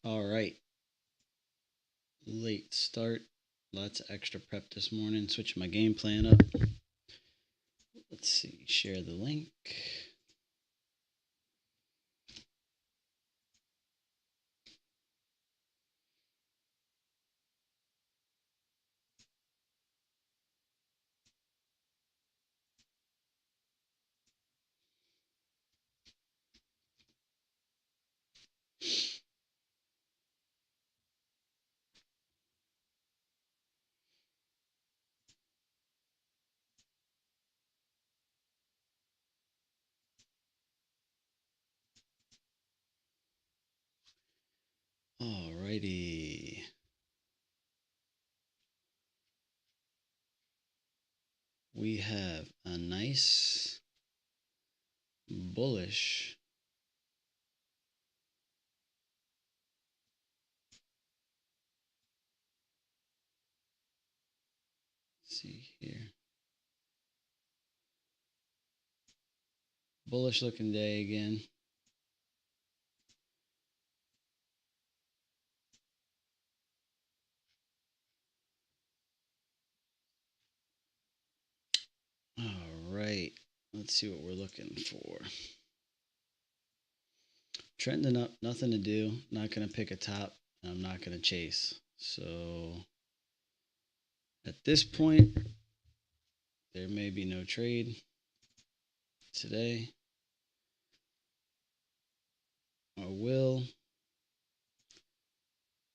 All right. Late start. Lots of extra prep this morning. Switching my game plan up. Let's see. Share the link. Alrighty. We have a nice bullish see here. Bullish looking day again. All right. Let's see what we're looking for. Trending up, nothing to do. Not going to pick a top. And I'm not going to chase. So at this point, there may be no trade today. I will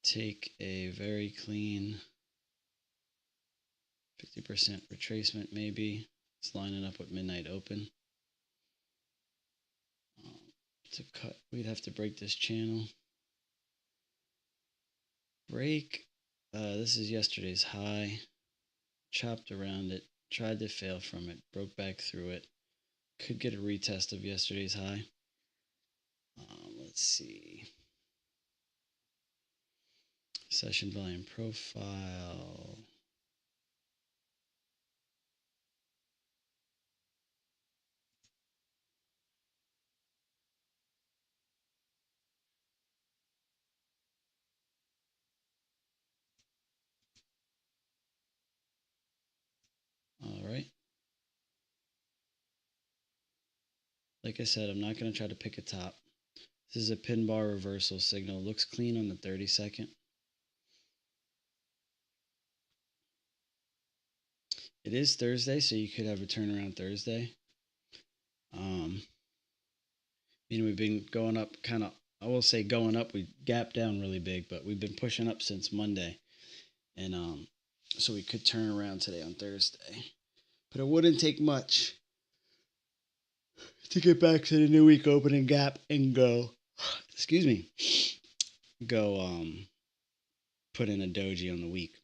take a very clean 50% retracement maybe. It's lining up with midnight open. To cut, we'd have to break this channel. Break. This is yesterday's high. Chopped around it. Tried to fail from it. Broke back through it. Could get a retest of yesterday's high. Let's see. Session volume profile. All right. Like I said, I'm not going to try to pick a top. This is a pin bar reversal signal. Looks clean on the 30-second. It is Thursday, so you could have a turnaround Thursday. We've been going up kind of, I will say going up, we gapped down really big, but we've been pushing up since Monday. And so we could turn around today on Thursday. But it wouldn't take much to get back to the new week opening gap and go, excuse me, go put in a doji on the week.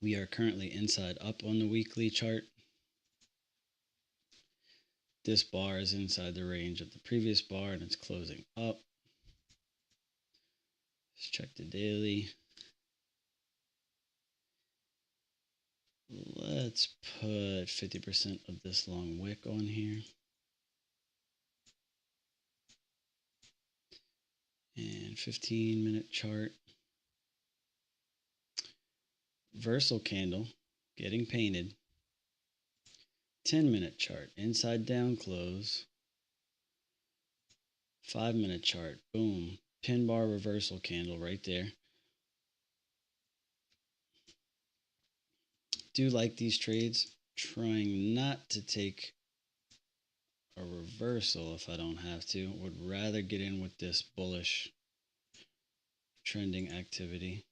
We are currently inside up on the weekly chart. This bar is inside the range of the previous bar and it's closing up. Let's check the daily. Let's put 50% of this long wick on here. And 15-minute chart. Versal candle getting painted. 10-minute chart, inside down close. 5-minute chart, boom, pin bar reversal candle right there. Do like these trades, trying not to take a reversal if I don't have to. Would rather get in with this bullish trending activity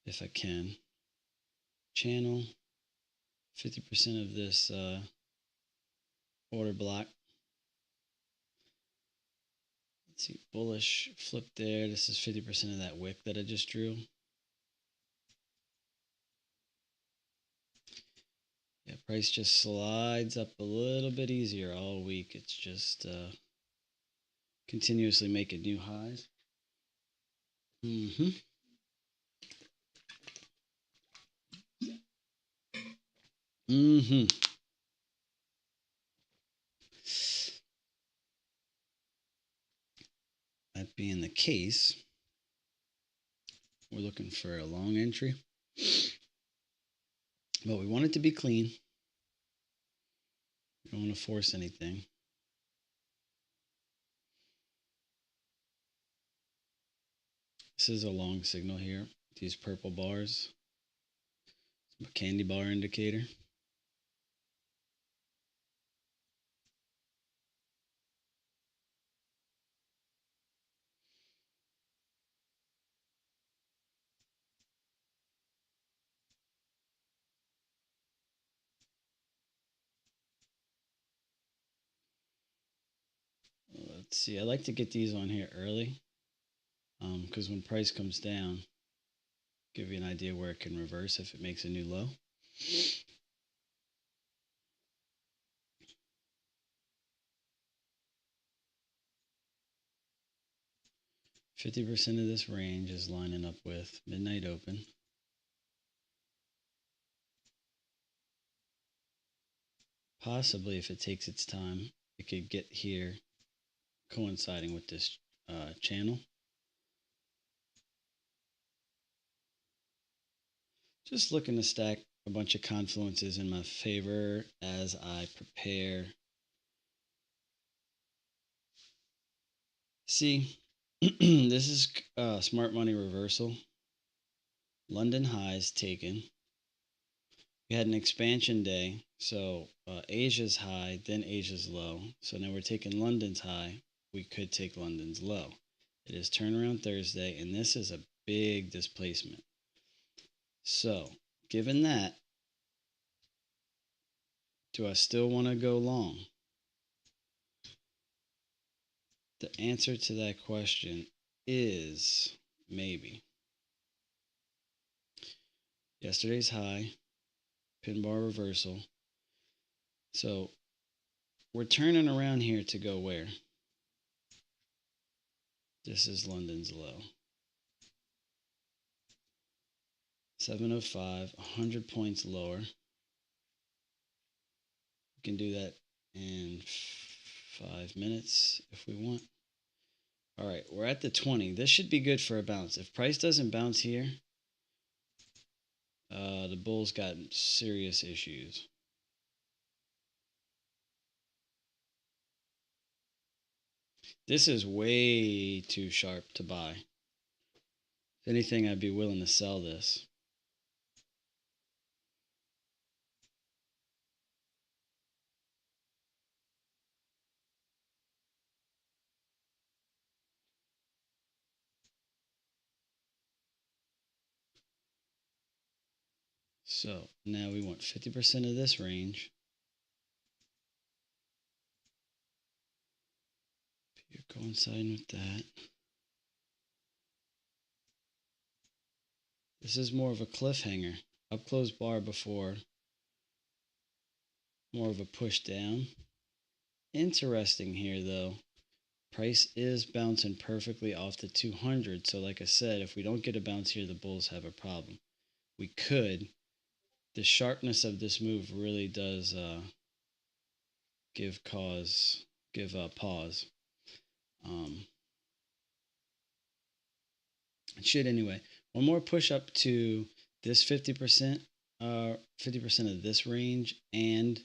if I can. Channel 50% of this order block. Let's see, bullish flip there. This is 50% of that wick that I just drew. Yeah, price just slides up a little bit easier all week. It's just continuously making new highs. that case, we're looking for a long entry, but we want it to be clean. We don't want to force anything. This is a long signal here. These purple bars, a candy bar indicator. Let's see. I like to get these on here early, because when price comes down, give you an idea where it can reverse if it makes a new low. %50 of this range is lining up with midnight open. Possibly, if it takes its time, it could get here coinciding with this channel. Just looking to stack a bunch of confluences in my favor as I prepare. See, this is smart money reversal. London highs taken. We had an expansion day, so Asia's high, then Asia's low. So now we're taking London's high. We could take London's low. It is turnaround Thursday, and this is a big displacement. So, given that, do I still want to go long? The answer to that question is maybe. Yesterday's high, pin bar reversal. So we're turning around here to go where? This is London's low. 705, 100 points lower. We can do that in 5 minutes if we want. All right, we're at the 20. This should be good for a bounce. If price doesn't bounce here, the bulls got serious issues. This is way too sharp to buy. If anything, I'd be willing to sell this. So now we want 50% of this range. You're coinciding with that. This is more of a cliffhanger. Up close bar before. More of a push down. Interesting here though. Price is bouncing perfectly off the 200. So like I said, if we don't get a bounce here, the bulls have a problem. We could. The sharpness of this move really does give pause. It should anyway. One more push up to this 50%, 50% of this range and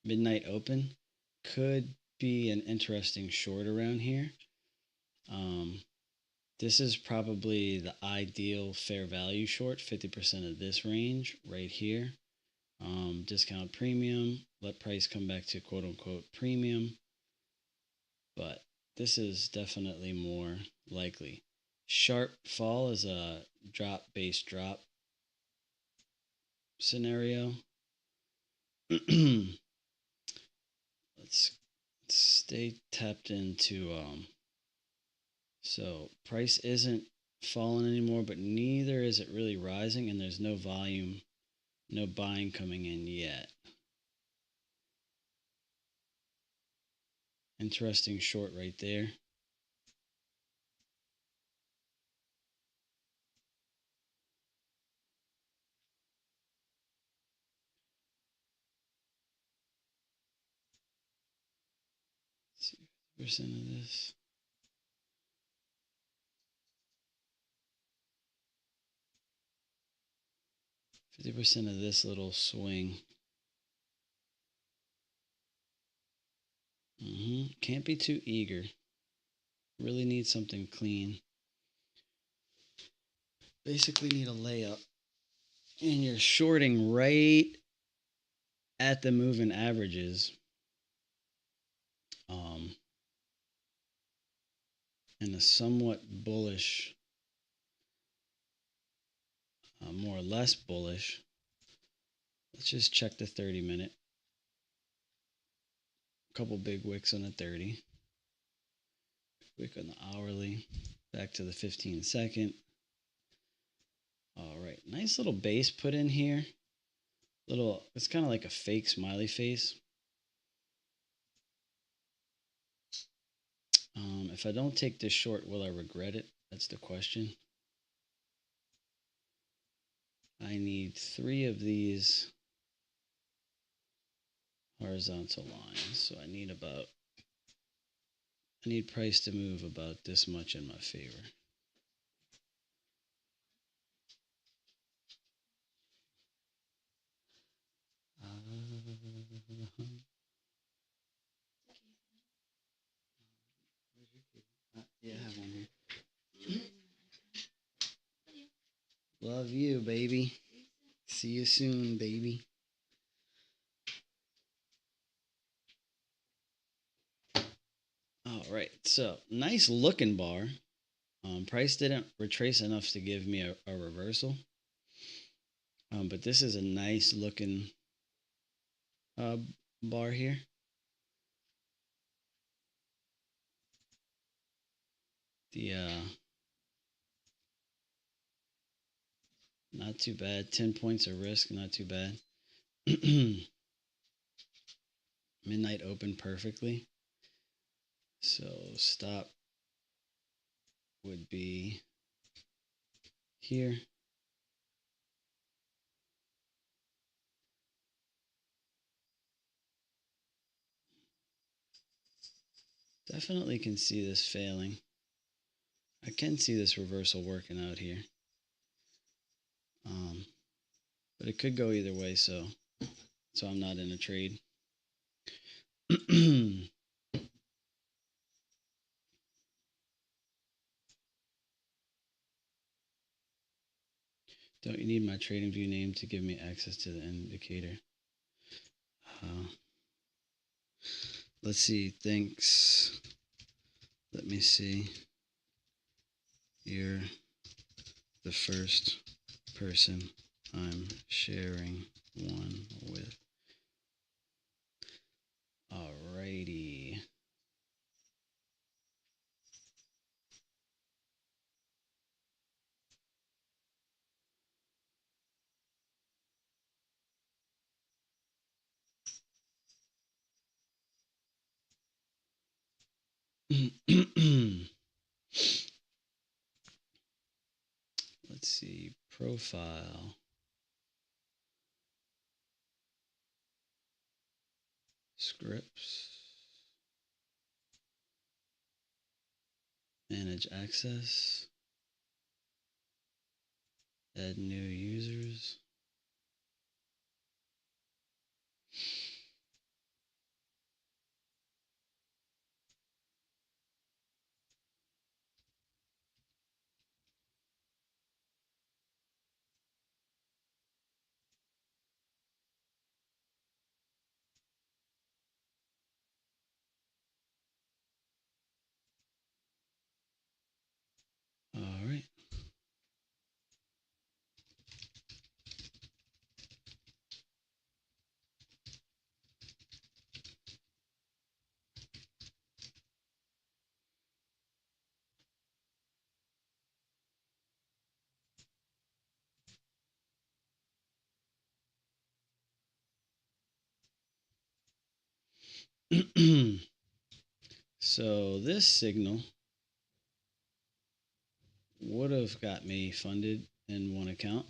midnight open could be an interesting short around here. This is probably the ideal fair value short, 50% of this range right here. Discount premium, let price come back to quote unquote premium. But this is definitely more likely. Sharp fall is a base drop scenario. Let's stay tapped into so price isn't falling anymore, but neither is it really rising, and there's no volume, no buying coming in yet. Interesting short right there. Let's see, percent of this. 50% of this little swing. Can't be too eager. Really need something clean. Basically need a layup. And you're shorting right at the moving averages. In a somewhat bullish, more or less bullish. Let's just check the 30-minute. A couple big wicks on the 30. Wick on the hourly. Back to the 15-second. All right, nice little base put in here. It's kind of like a fake smiley face. If I don't take this short, will I regret it? That's the question. I need 3 of these horizontal lines. So I need price to move about this much in my favor. Yeah, I have one here. Love you, baby. See you soon, baby. All right, so nice looking bar. Price didn't retrace enough to give me a reversal. But this is a nice looking bar here. Not too bad. 10 points of risk, not too bad. Midnight open perfectly. So stop would be here. Definitely can see this failing. I can see this reversal working out here. But it could go either way, so I'm not in a trade. Don't you need my trading view name to give me access to the indicator? Let's see. Thanks. Let me see. You're the first person I'm sharing one with. Alrighty. Let's see. Profile. Scripts. Manage access. Add new users. All right. So this signal would have got me funded in one account.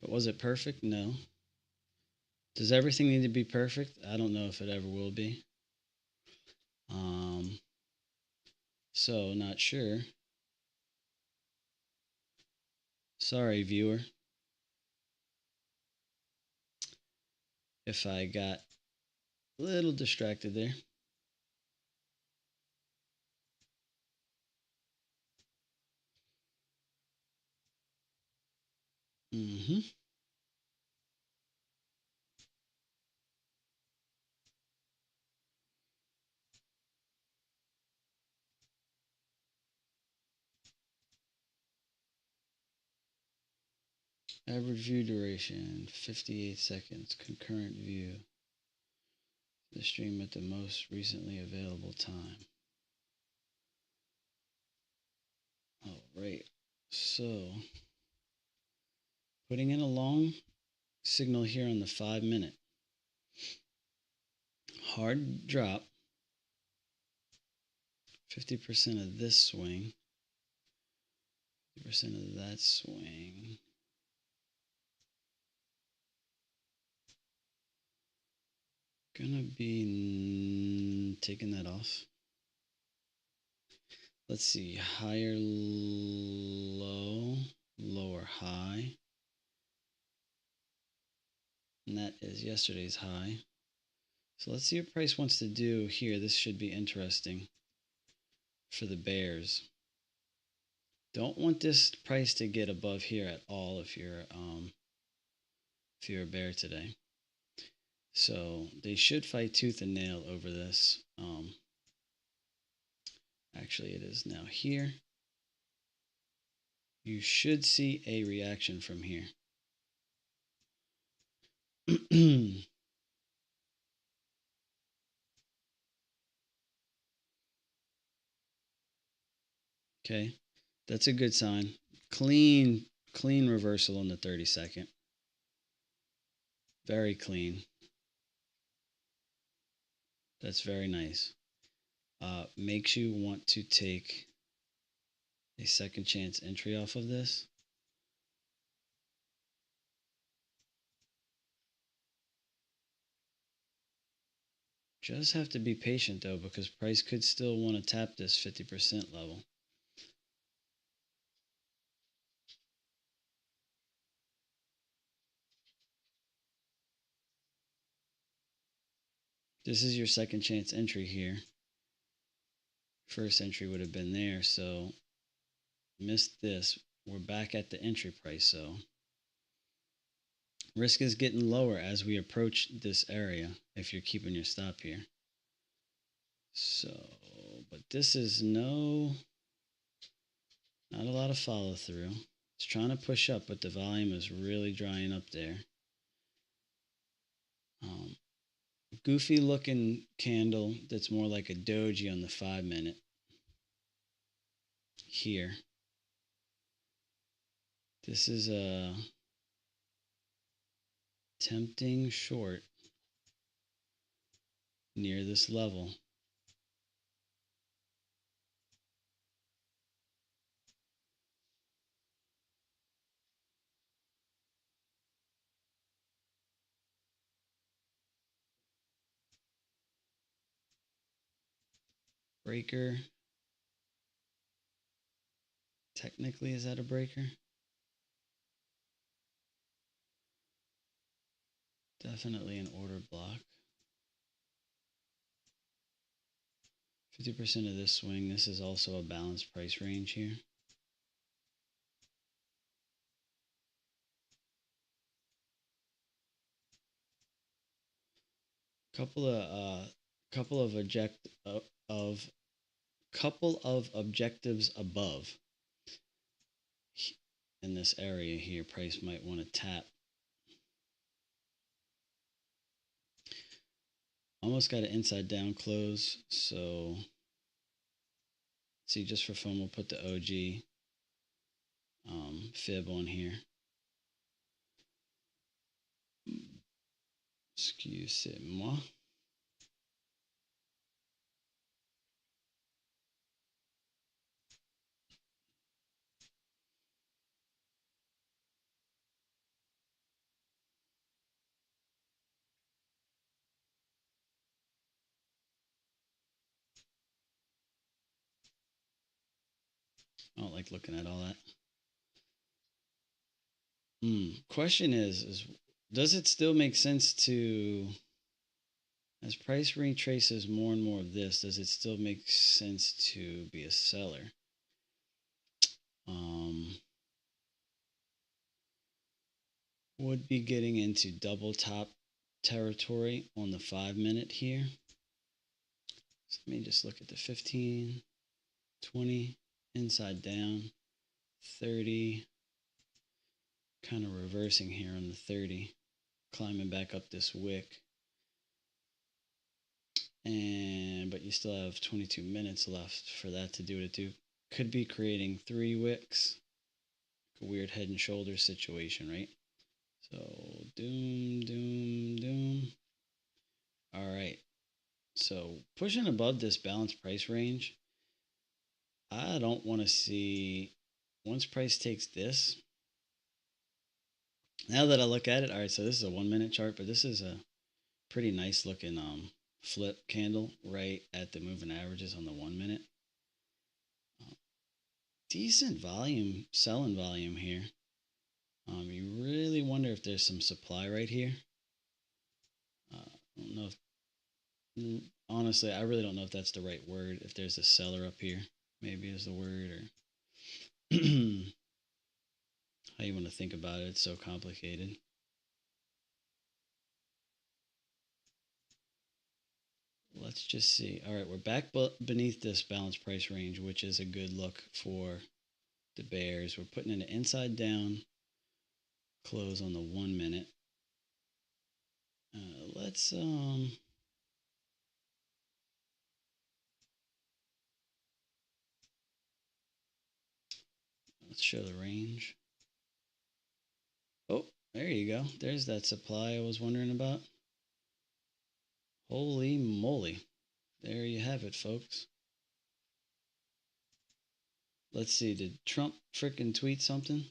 But was it perfect? No. Does everything need to be perfect? I don't know if it ever will be. So not sure. Sorry, viewer, if I got a little distracted there. Average view duration, 58 seconds. Concurrent view. The stream at the most recently available time. All right. So, putting in a long signal here on the 5-minute. Hard drop. 50% of this swing. 50% of that swing. Gonna be taking that off. Let's see, higher low, lower high. And that is yesterday's high. So let's see what price wants to do here. This should be interesting for the bears. Don't want this price to get above here at all if you're a bear today. So they should fight tooth and nail over this. Actually, it is now here. You should see a reaction from here. Okay, that's a good sign. Clean reversal on the 30-second. Very clean. That's very nice. Makes you want to take a second chance entry off of this. Just have to be patient though, because price could still want to tap this 50% level. This is your second chance entry here. First entry would have been there, so missed this. We're back at the entry price, so risk is getting lower as we approach this area if you're keeping your stop here. So, but this is not a lot of follow through. It's trying to push up, but the volume is really drying up there. Goofy looking candle that's more like a doji on the 5-minute here. This is a tempting short near this level. Breaker. Technically, is that a breaker? Definitely an order block. 50% of this swing. This is also a balanced price range here. Couple of objectives above in this area here. Price might want to tap. Almost got an inside down close, so see, just for fun, we'll put the OG fib on here. Excusez-moi. I don't like looking at all that. Question is does it still make sense to, as price retraces more and more of this, does it still make sense to be a seller? Um, would be getting into double top territory on the 5 minute here. So let me just look at the 15, 20, inside down, 30, kind of reversing here on the 30, climbing back up this wick. And but you still have 22 minutes left for that to do what it do. Could be creating 3 wicks. A weird head and shoulders situation, right? So doom, doom, doom. All right. So pushing above this balanced price range, I don't want to see, once price takes this. Now that I look at it, all right, so this is a 1 minute chart, but this is a pretty nice looking flip candle right at the moving averages on the 1 minute. Decent volume, selling volume here. You really wonder if there's some supply right here. I don't know if, honestly, I really don't know if that's the right word. If there's a seller up here, maybe is the word, or how you want to think about it. It's so complicated. Let's just see. All right, we're back beneath this balanced price range, which is a good look for the bears. We're putting in an inside down close on the 1 minute. Let's show the range. Oh, there you go. There's that supply I was wondering about. Holy moly. There you have it, folks. Let's see. Did Trump frickin' tweet something?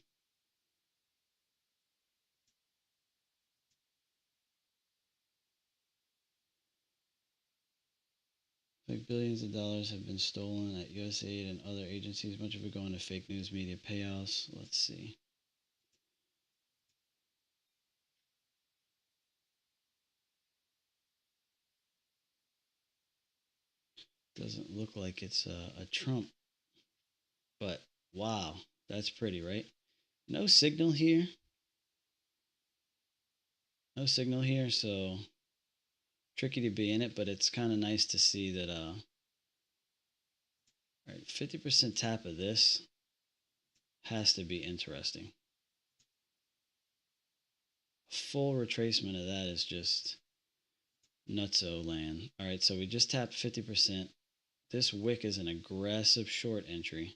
Like billions of dollars have been stolen at USAID and other agencies, much of it going to fake news media payoffs. Let's see. Doesn't look like it's a Trump, but wow, that's pretty, right? No signal here. No signal here, so tricky to be in it, but it's kind of nice to see that right, 50% tap of this has to be interesting. Full retracement of that is just nutso land. All right, so we just tapped 50%. This wick is an aggressive short entry.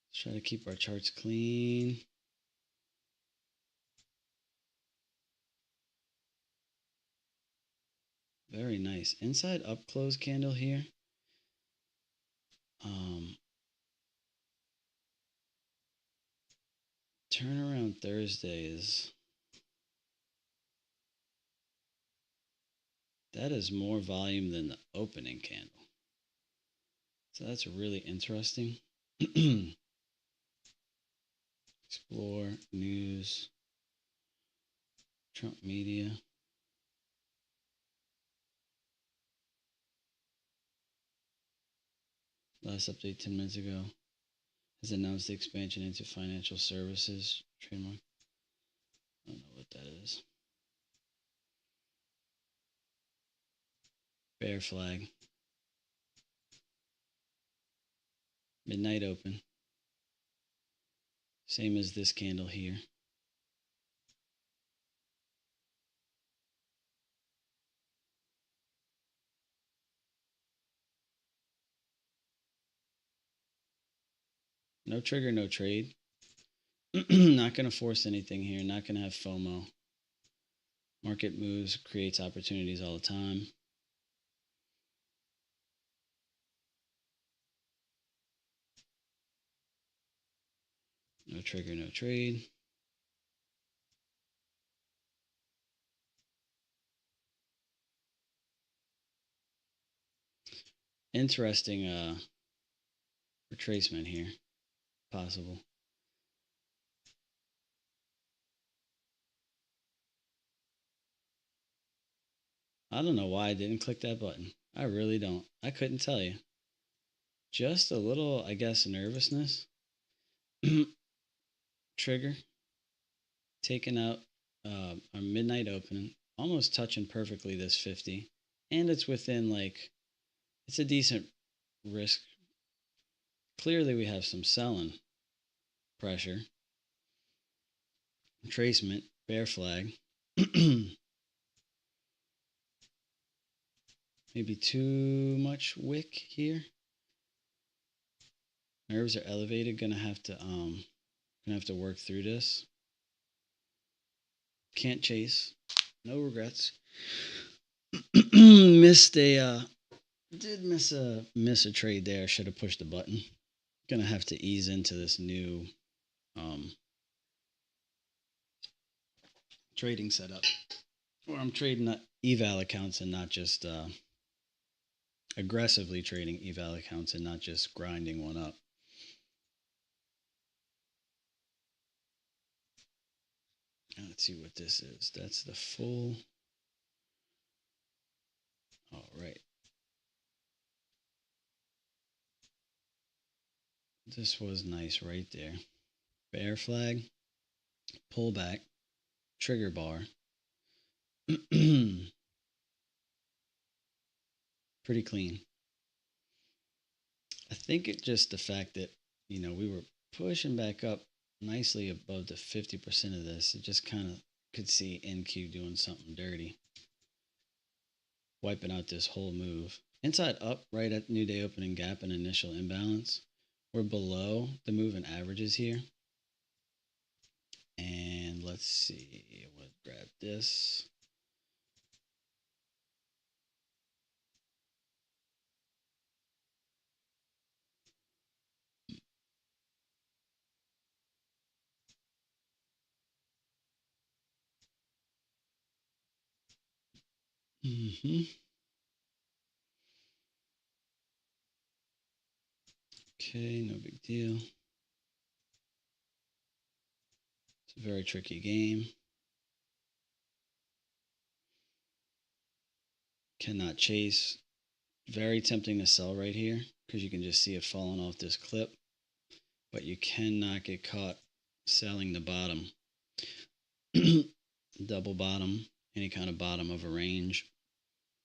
Let's try to keep our charts clean. Very nice. Inside up close candle here. Turnaround Thursday is, that is more volume than the opening candle. So that's really interesting. Explore news, Trump media. Last update 10 minutes ago has announced the expansion into financial services. Trademark. I don't know what that is. Bear flag. Midnight open. Same as this candle here. No trigger, no trade. Not going to force anything here. Not going to have FOMO. Market moves, creates opportunities all the time. No trigger, no trade. Interesting retracement here, possible. I don't know why I didn't click that button. I really don't. I couldn't tell you. Just a little, I guess, nervousness. Trigger. Taking out our midnight opening. Almost touching perfectly this 50. And it's within, like, it's a decent risk. Clearly we have some selling pressure. Retracement. Bear flag. Maybe too much wick here. Nerves are elevated. Gonna have to work through this. Can't chase. No regrets. Missed a did miss a trade there. Should have pushed the button. Gonna have to ease into this new trading setup where I'm trading eval accounts and not just aggressively trading eval accounts and not just grinding one up. Let's see what this is. That's the full. All right. This was nice right there. Bear flag, pullback, trigger bar. Pretty clean. I think it just the fact that, we were pushing back up nicely above the 50% of this. It just kind of could see NQ doing something dirty. Wiping out this whole move. Inside up right at new day opening gap and initial imbalance. We're below the moving averages here. And let's see, we'll grab this. Okay, no big deal. It's a very tricky game. Cannot chase. Very tempting to sell right here because you can just see it falling off this clip. But you cannot get caught selling the bottom. Double bottom, any kind of bottom of a range,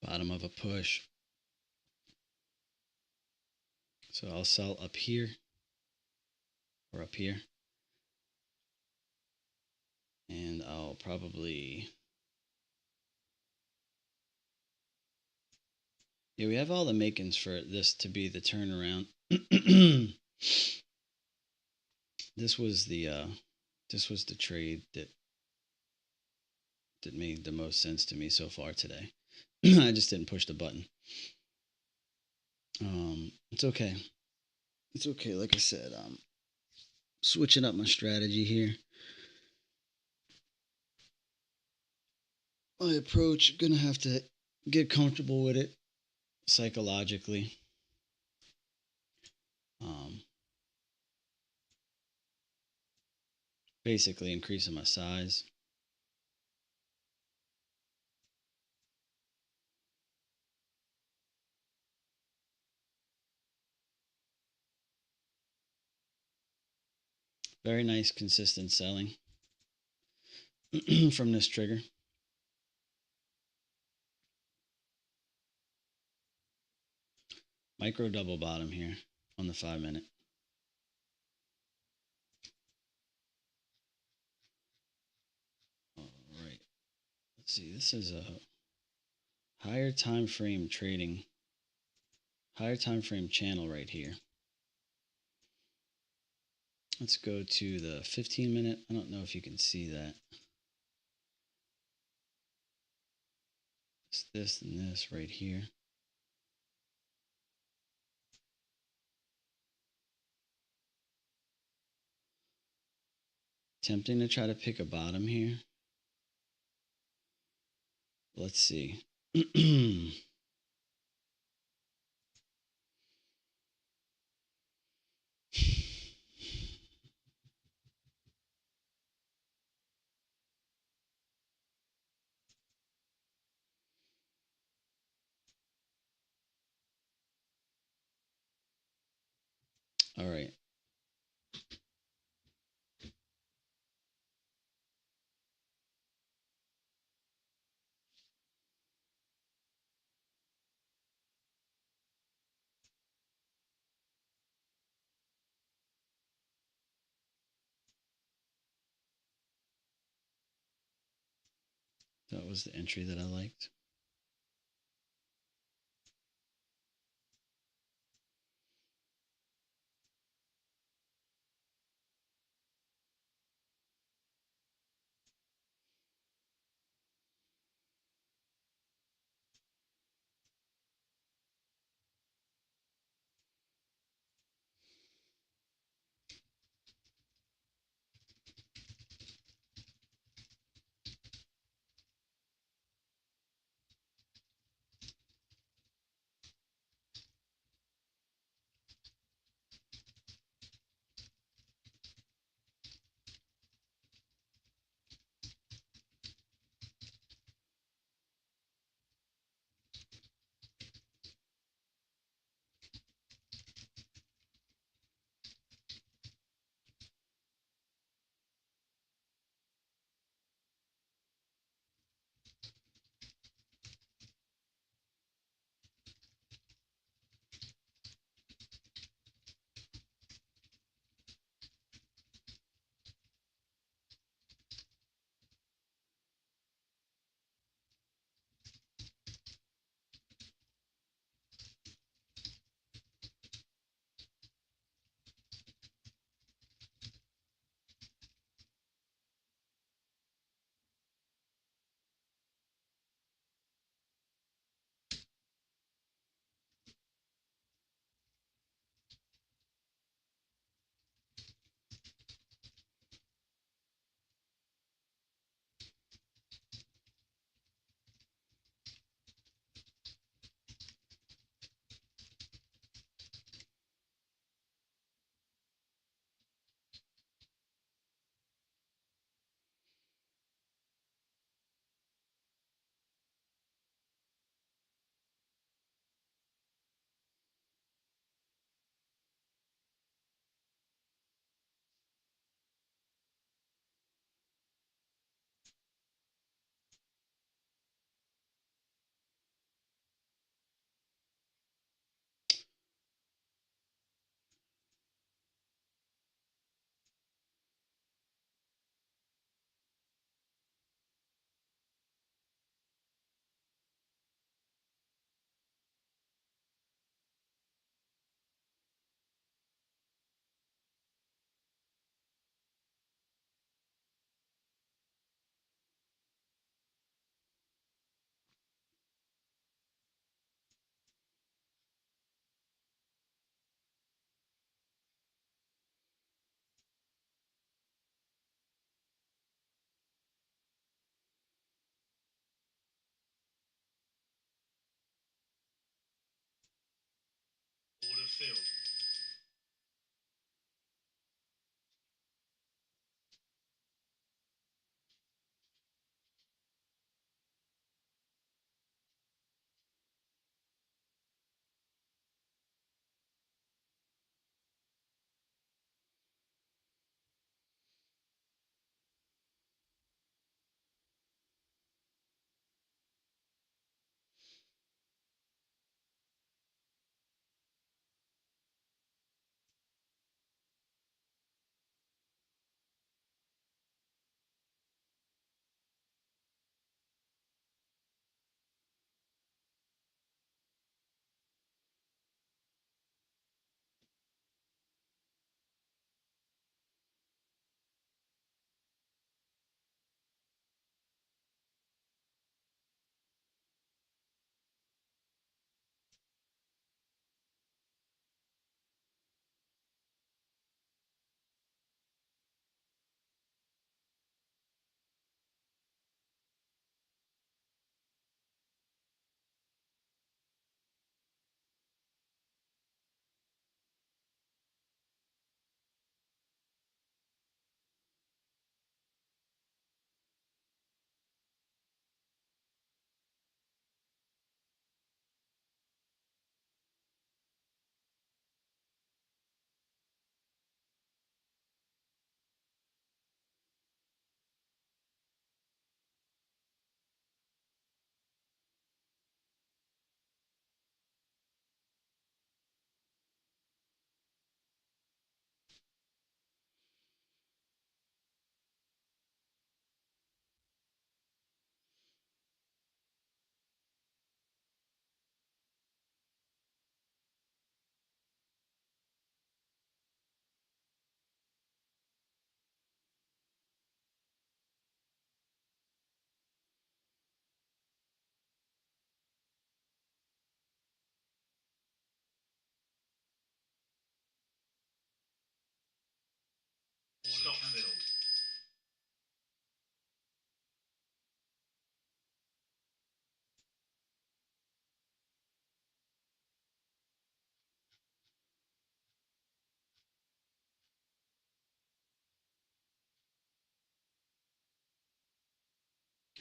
bottom of a push. So I'll sell up here or up here. And I'll probably, yeah, we have all the makings for this to be the turnaround. This was the trade that made the most sense to me so far today. I just didn't push the button. It's okay. It's okay. Like I said, switching up my strategy here. My approach, gonna have to get comfortable with it psychologically. Basically increasing my size. Very nice consistent selling from this trigger. Micro double bottom here on the 5-minute. All right. Let's see. This is a higher time frame trading, higher time frame channel right here. Let's go to the 15-minute. I don't know if you can see that. It's this and this right here. Tempting to try to pick a bottom here. Let's see. All right. That was the entry that I liked.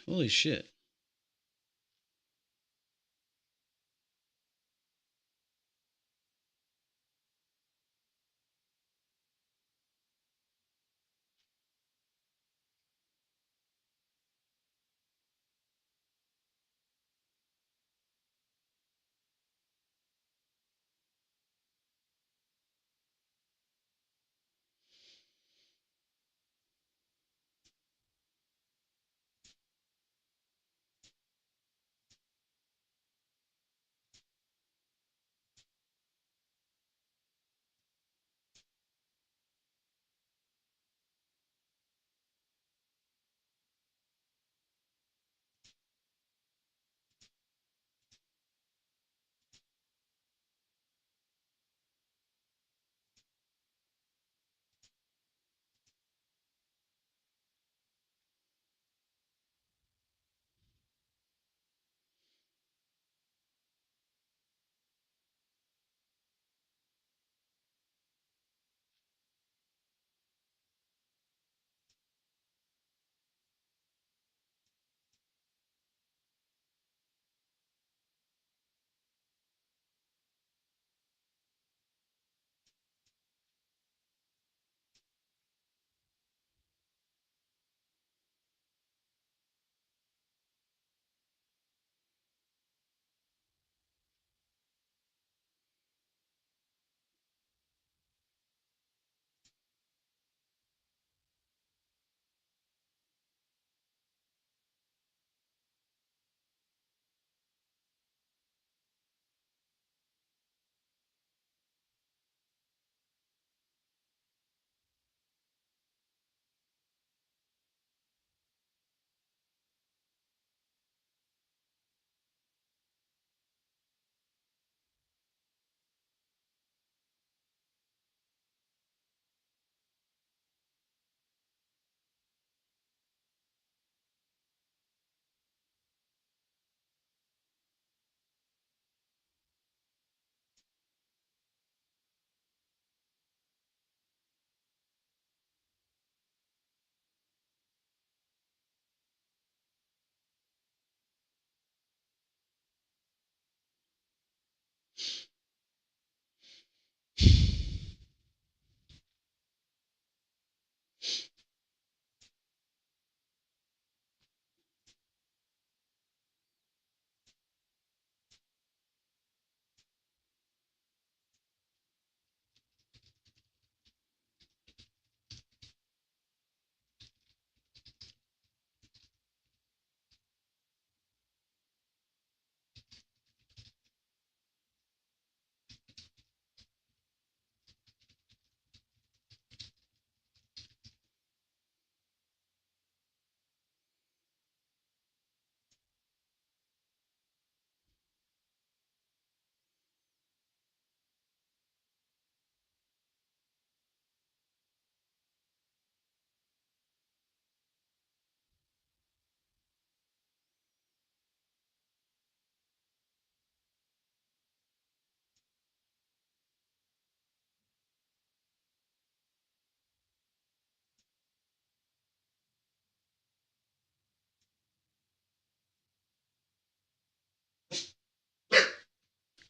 Holy shit.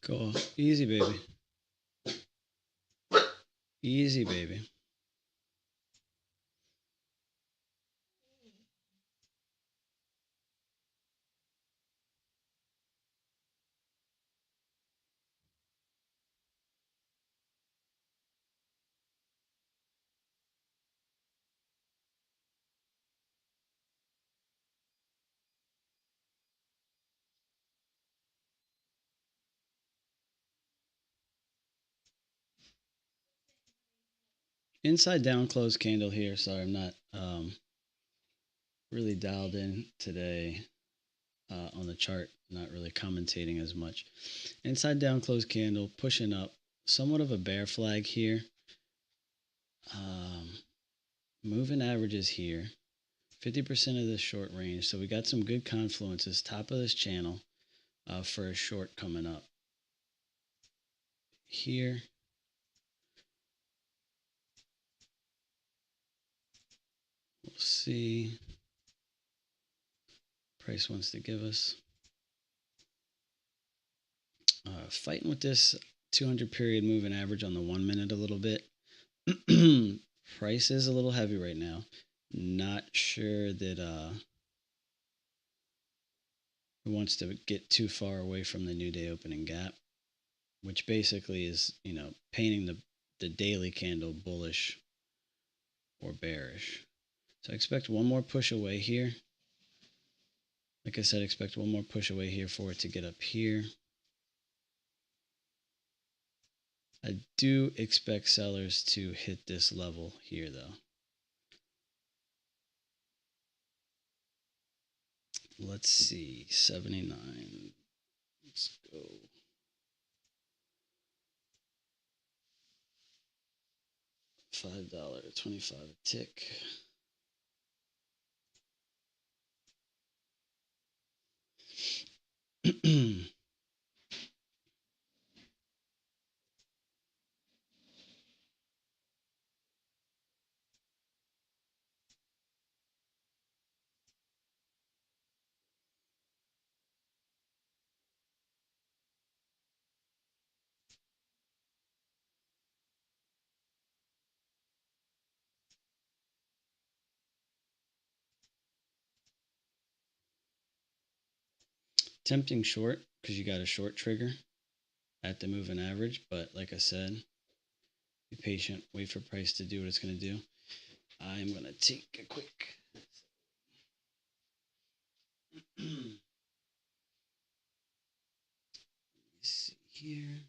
Cool. Easy, baby. Easy, baby. Inside down close candle here. Sorry, I'm not really dialed in today on the chart. Not really commentating as much. Inside down close candle, pushing up. Somewhat of a bear flag here. Um, moving averages here. 50% of the short range. So we got some good confluences. Top of this channel for a short coming up. Here. We'll see. price wants to give us. Fighting with this 200 period moving average on the 1 minute a little bit. Price is a little heavy right now. Not sure that it wants to get too far away from the new day opening gap, which basically is, painting the daily candle bullish or bearish. So I expect one more push away here. Like I said, expect one more push away here for it to get up here. I do expect sellers to hit this level here though. Let's see, 79. Let's go. $5.25 a tick. Tempting short because you got a short trigger at the moving average, but like I said, be patient, wait for price to do what it's going to do. I'm going to take a quick let me see here.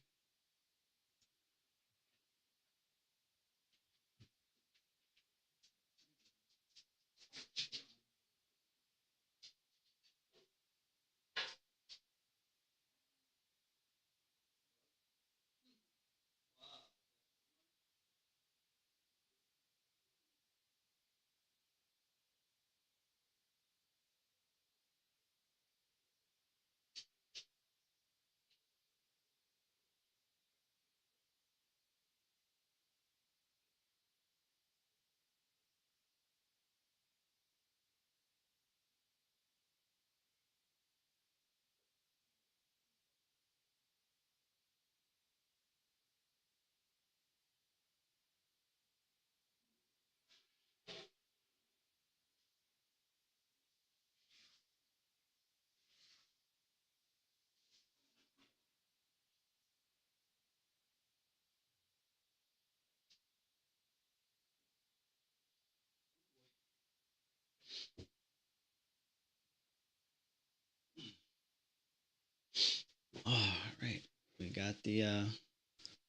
All right, we got the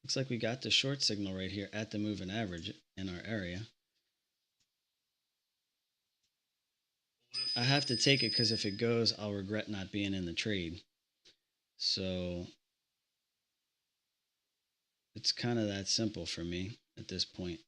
looks like we got the short signal right here at the moving average in our area. I have to take it because if it goes, I'll regret not being in the trade. So it's kind of that simple for me at this point.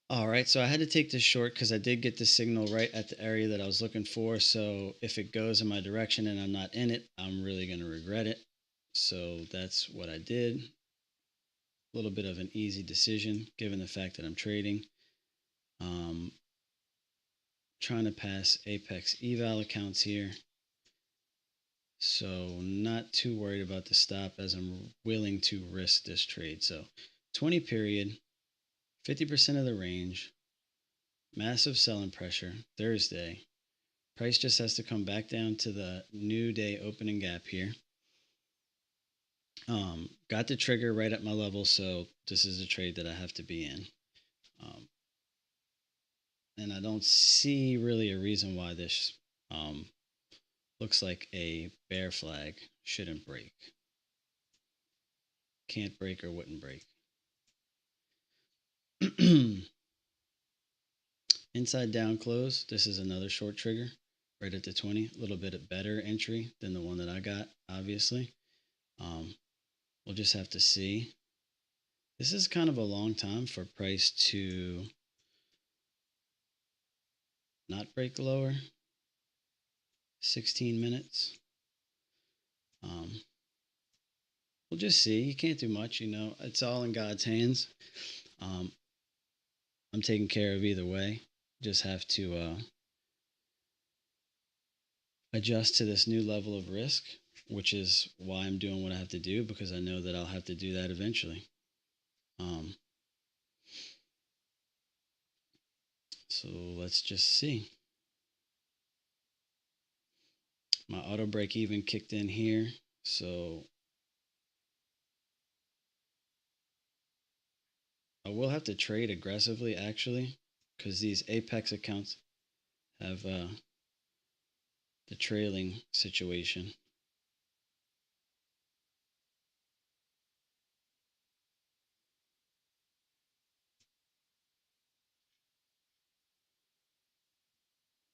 All right, so I had to take this short because I did get the signal right at the area that I was looking for. So if it goes in my direction and I'm not in it, I'm really going to regret it. So that's what I did. A little bit of an easy decision given the fact that I'm trading. Trying to pass Apex eval accounts here. So not too worried about the stop as I'm willing to risk this trade. So 20 period, 50% of the range, massive selling pressure, Thursday. Price just has to come back down to the new day opening gap here. Got the trigger right at my level, so this is a trade that I have to be in. And I don't see really a reason why this looks like a bear flag shouldn't break. Can't break or wouldn't break. Inside down close, this is another short trigger right at the 20. A little bit of better entry than the one that I got, obviously. We'll just have to see. This is kind of a long time for price to not break lower. 16 minutes. Um, we'll just see. You can't do much, you know. It's all in God's hands. Um, I'm taken care of either way. Just have to adjust to this new level of risk, which is why I'm doing what I have to do because I know that I'll have to do that eventually. Um, so let's just see. My auto break even kicked in here, so I will have to trade aggressively actually, because these Apex accounts have the trailing situation.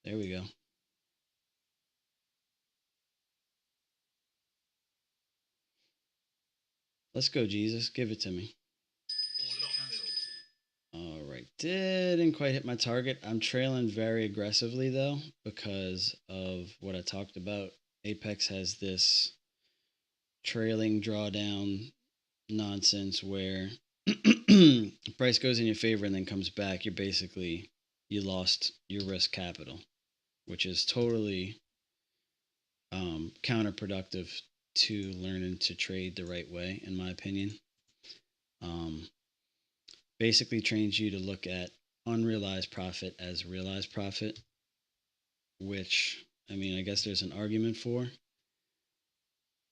There we go. Let's go, Jesus. Give it to me. All right. Didn't quite hit my target. I'm trailing very aggressively, though, because of what I talked about. Apex has this trailing drawdown nonsense where price goes in your favor and then comes back. You lost your risk capital, which is totally counterproductive to learning to trade the right way, in my opinion. Um, Basically trains you to look at unrealized profit as realized profit, which I mean, I guess there's an argument for.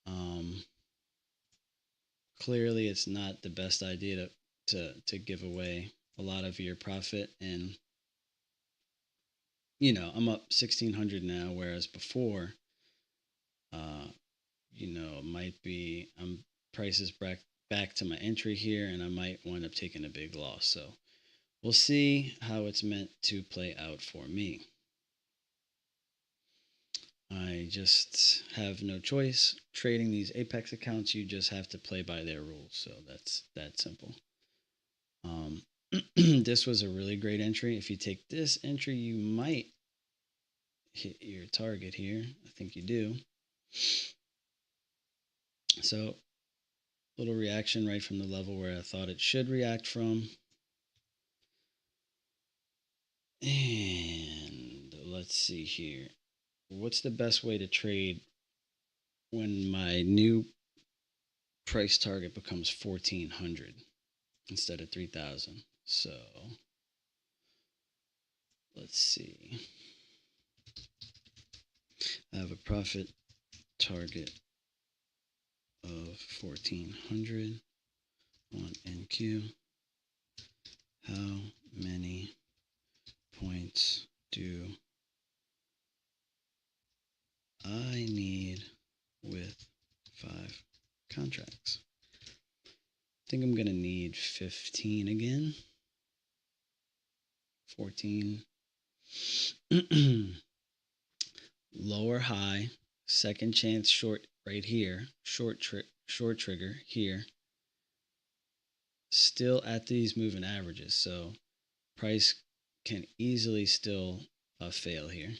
Um, Clearly, it's not the best idea to give away a lot of your profit, and you know, I'm up 1,600 now, whereas before, uh, you know, might be I'm prices back to my entry here, and I might wind up taking a big loss. So we'll see how it's meant to play out for me. I just have no choice. Trading these Apex accounts, you just have to play by their rules. So that's that simple. Um, this was a really great entry. If you take this entry, you might hit your target here. I think you do. So, little reaction right from the level where I thought it should react from. And let's see here. What's the best way to trade when my new price target becomes 1,400 instead of 3,000? So, let's see. I have a profit target of 1,400 on NQ. How many points do I need with 5 contracts? I think I'm going to need 15 again. 14. Lower high, second chance short right here, short trigger here. Still at these moving averages, so price can easily still fail here.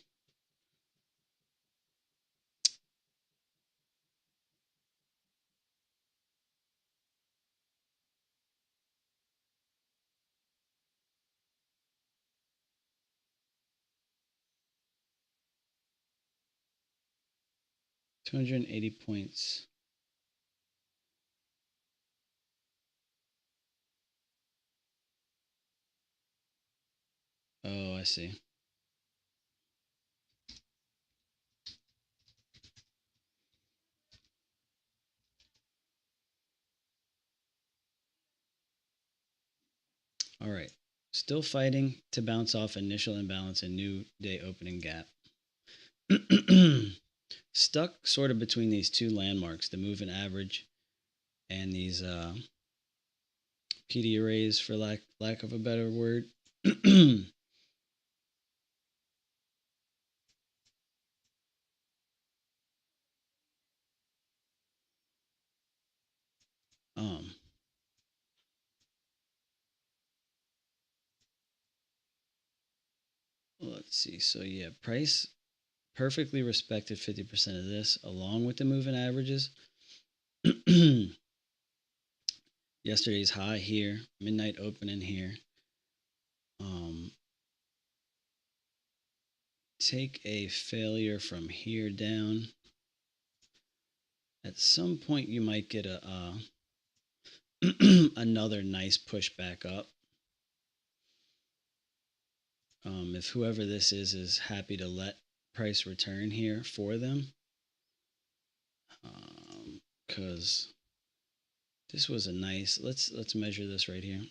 $280. Oh, I see. All right. Still fighting to bounce off initial imbalance and new day opening gap. Stuck sort of between these two landmarks, the moving average and these PD arrays, for lack of a better word. um, let's see. So yeah, price perfectly respected 50% of this along with the moving averages. Yesterday's high here, midnight opening here. Take a failure from here down. At some point, you might get a another nice push back up. If whoever this is happy to let price return here for them, because this was a nice. Let's measure this right here.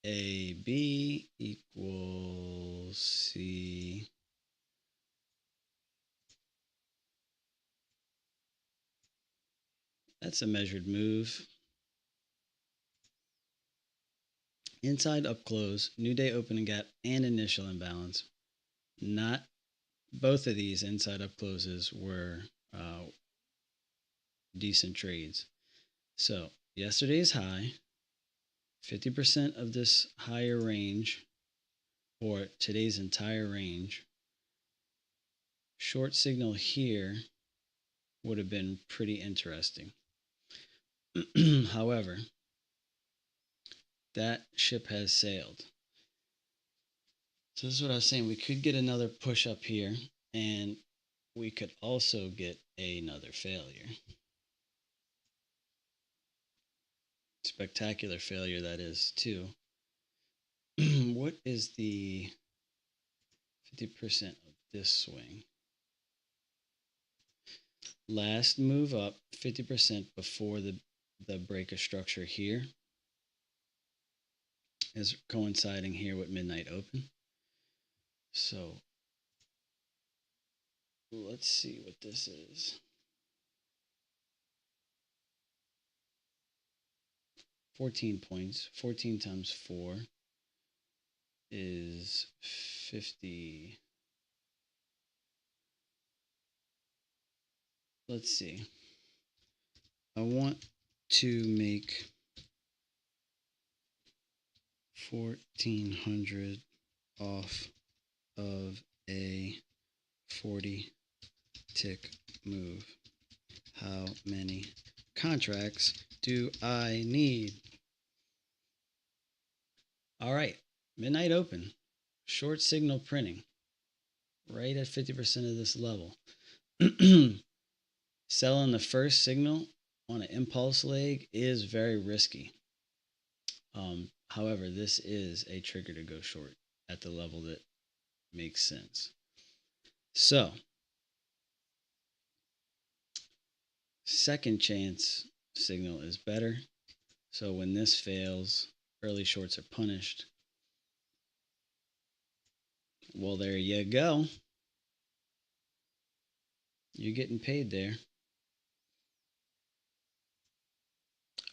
AB equals C. That's a measured move. Inside up close, new day opening gap, and initial imbalance. Not both of these inside up closes were decent trades. So yesterday's high, 50% of this higher range, or today's entire range, short signal here would have been pretty interesting. However, that ship has sailed. So this is what I was saying. We could get another push up here, and we could also get another failure. Spectacular failure, that is, too. What is the 50% of this swing? Last move up, 50% before the break of structure here is coinciding here with midnight open. So let's see what this is. 14 points. 14 times 4 is 50. Let's see. I want to make 1,400 off of a 40 tick move. How many contracts do I need? All right, midnight open, short signal printing, right at 50% of this level. Selling the first signal on an impulse leg is very risky. However, this is a trigger to go short at the level that makes sense. So, second chance signal is better. So when this fails, early shorts are punished. Well, there you go. You're getting paid there.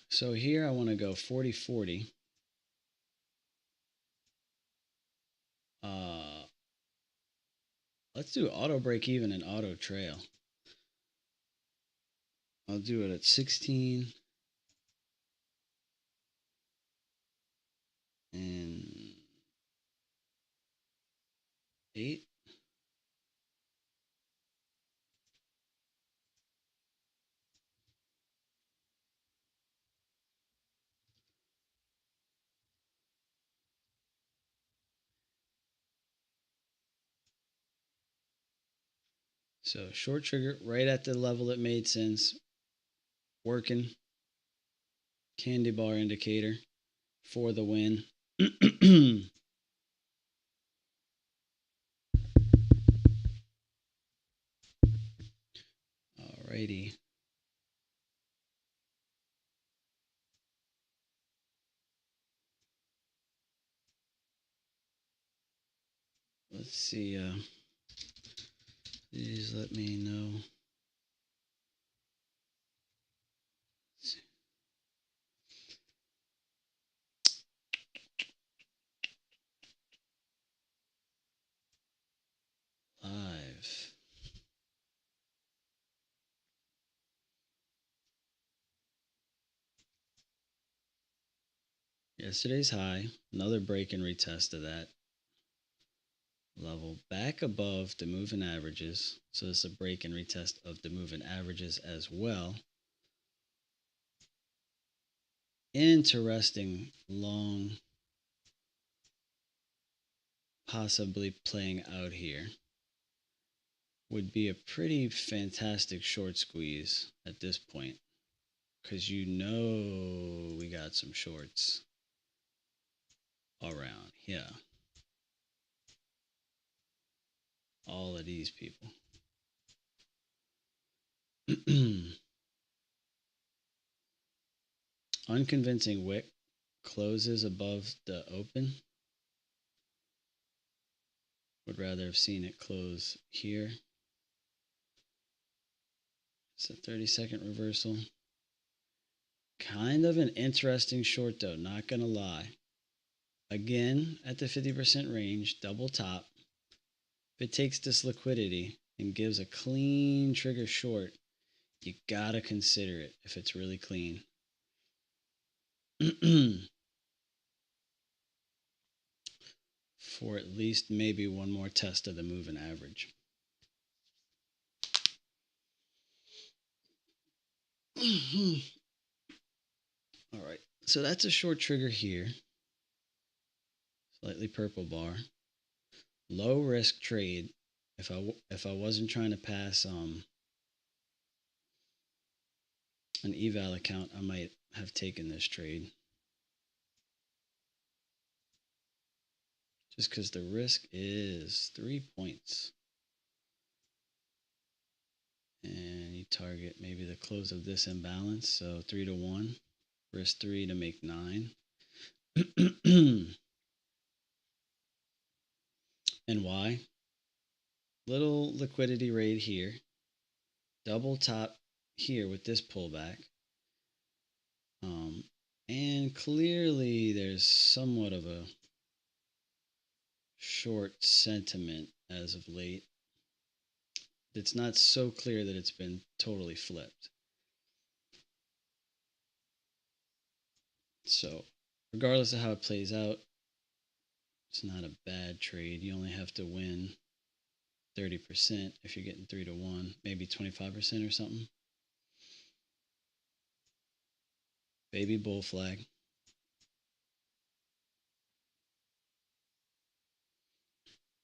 So here I want to go 40-40. Let's do auto break even and auto trail. I'll do it at 16 and 8. So short trigger right at the level that made sense. Working. Candy bar indicator for the win. Alrighty. Let's see. Please let me know. Live. Yesterday's high, another break and retest of that. level back above the moving averages. So this is a break and retest of the moving averages as well. Interesting long possibly playing out here. Would be a pretty fantastic short squeeze at this point, because you know we got some shorts around here. All of these people. Unconvincing wick closes above the open. Would rather have seen it close here. It's a 30-second reversal. Kind of an interesting short though, not gonna lie. Again, at the 50% range, double top. If it takes this liquidity and gives a clean trigger short, you gotta consider it if it's really clean. For at least maybe one more test of the moving average. All right, so that's a short trigger here. Slightly purple bar. Low risk trade. If I wasn't trying to pass an eval account, I might have taken this trade. Just because the risk is 3 points. And you target maybe the close of this imbalance. So 3 to 1. Risk 3 to make 9. And why? Little liquidity raid here. Double top here with this pullback. And clearly there's somewhat of a short sentiment as of late. It's not so clear that it's been totally flipped. So regardless of how it plays out, it's not a bad trade. You only have to win 30% if you're getting 3 to 1, maybe 25% or something. Baby bull flag.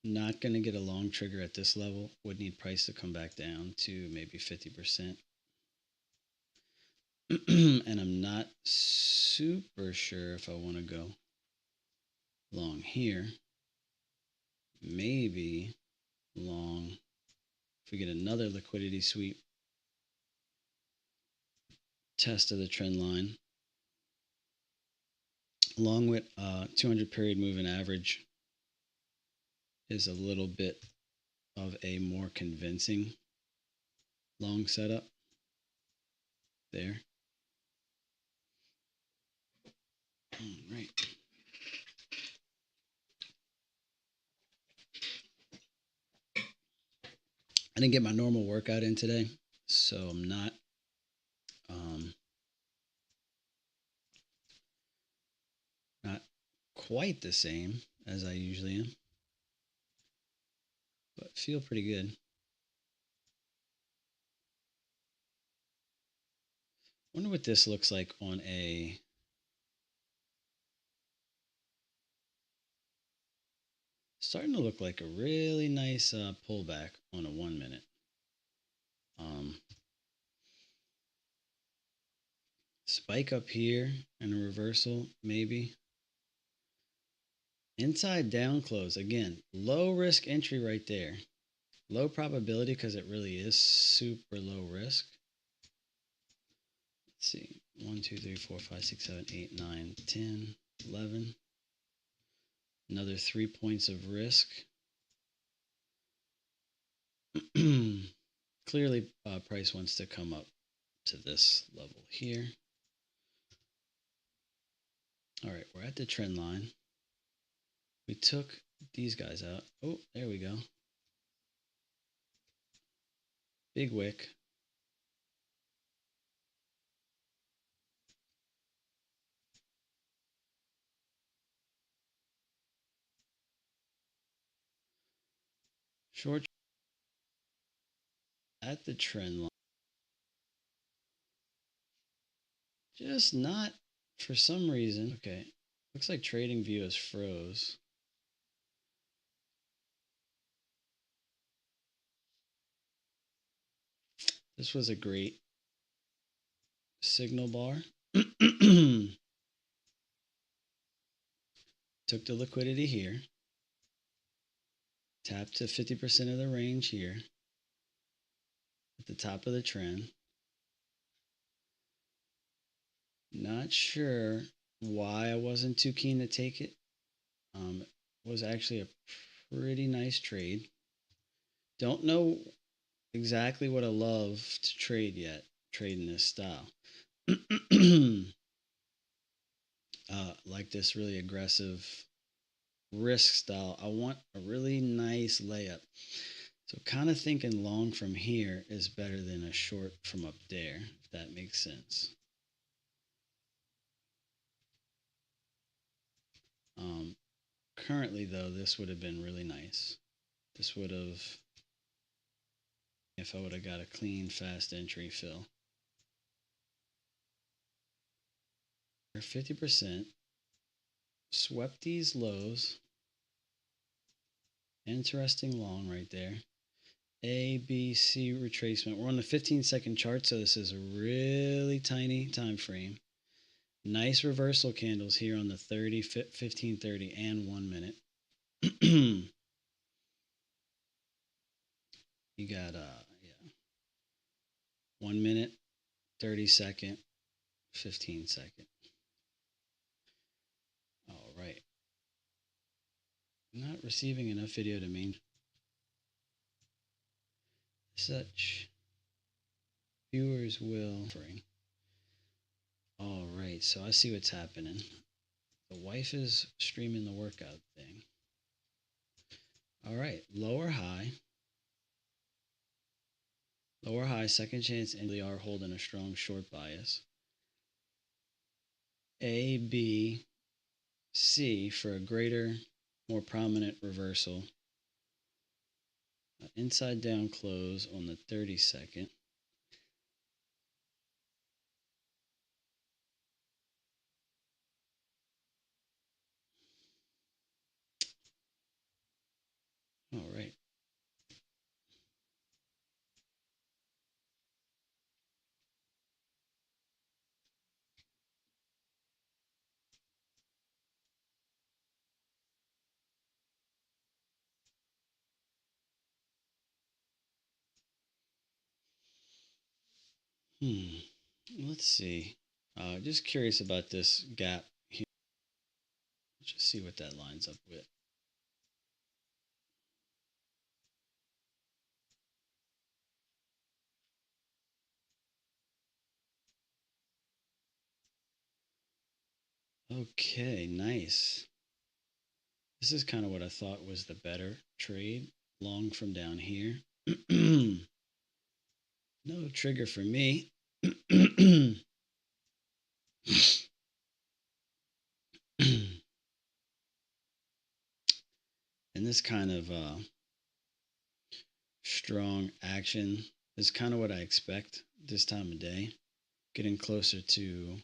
Not going to get a long trigger at this level. Would need price to come back down to maybe 50%. And I'm not super sure if I want to go long here. Maybe long if we get another liquidity sweep. Test of the trend line. Along with 200 period moving average is a little bit of a more convincing long setup there. All right. I didn't get my normal workout in today, so I'm not not quite the same as I usually am, but feel pretty good. Wonder what this looks like on a starting to look like a really nice pullback on a 1 minute. Spike up here and a reversal, maybe. Inside down close, again, low risk entry right there. Low probability because it really is super low risk. Let's see, 1, 2, 3, 4, 5, 6, 7, 8, 9, 10, 11. Another 3 points of risk. Clearly, price wants to come up to this level here. All right, we're at the trend line. We took these guys out. Oh, there we go. Big wick. Short at the trend line. Just not for some reason. Okay. Looks like trading view is froze. This was a great signal bar. Took the liquidity here. Tapped to 50% of the range here at the top of the trend. Not sure why I wasn't too keen to take it. It was actually a pretty nice trade. Don't know exactly what I love to trade yet, trading this style. Like this really aggressive risk style. I want a really nice layup. So kind of thinking long from here is better than a short from up there, if that makes sense. Currently though, this would have been really nice. This would have, if I would have got a clean, fast entry fill. 50%, swept these lows. Interesting long right there. A, B, C retracement. We're on the 15-second chart, so this is a really tiny time frame. Nice reversal candles here on the 30, 15, 30, and 1 minute. You got 1 minute, 30-second, 15-second. All right. Not receiving enough video to mean such viewers will. All right, so I see what's happening. The wife is streaming the workout thing. All right, lower high. Lower high, second chance, and they are holding a strong short bias. A, B, C for a greater, more prominent reversal. Inside down close on the 30-second. All right. Let's see. Just curious about this gap here. Just see what that lines up with. Okay, nice. This is kind of what I thought was the better trade. Long from down here. No trigger for me. And this kind of strong action is kind of what I expect this time of day. Getting closer to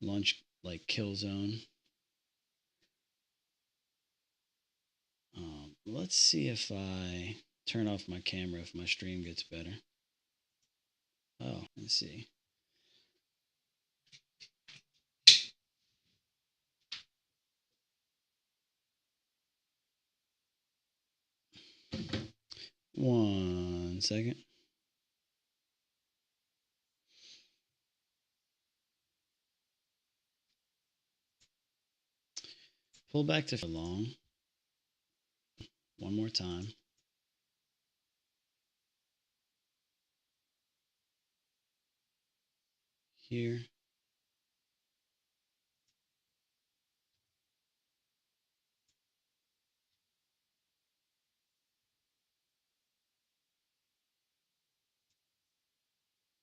lunch, like kill zone. Let's see if I turn off my camera if my stream gets better. Oh, let's see. One second. Pull back to long. One more time. Here.